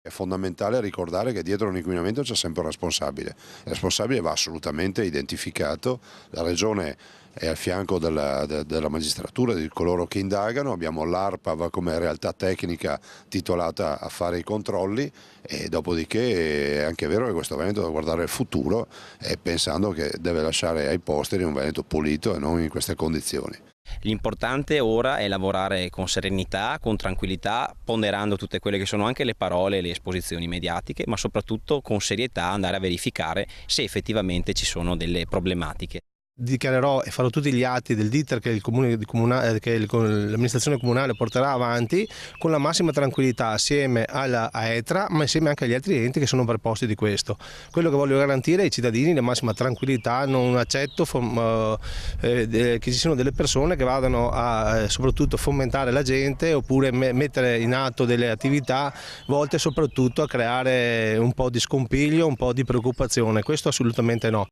È fondamentale ricordare che dietro un inquinamento c'è sempre un responsabile. Il responsabile va assolutamente identificato, la Regione è al fianco della magistratura, di coloro che indagano, abbiamo l'ARPAV come realtà tecnica titolata a fare i controlli e dopodiché è anche vero che questo Veneto deve guardare il futuro pensando che deve lasciare ai posteri un Veneto pulito e non in queste condizioni. L'importante ora è lavorare con serenità, con tranquillità, ponderando tutte quelle che sono anche le parole e le esposizioni mediatiche, ma soprattutto con serietà andare a verificare se effettivamente ci sono delle problematiche. Dichiarerò e farò tutti gli atti dell'iter che l'amministrazione comunale porterà avanti con la massima tranquillità assieme a ETRA, ma insieme anche agli altri enti che sono preposti di questo. Quello che voglio garantire ai cittadini è la massima tranquillità, non accetto che ci siano delle persone che vadano a soprattutto fomentare la gente oppure mettere in atto delle attività volte soprattutto a creare un po' di scompiglio, un po' di preoccupazione, questo assolutamente no.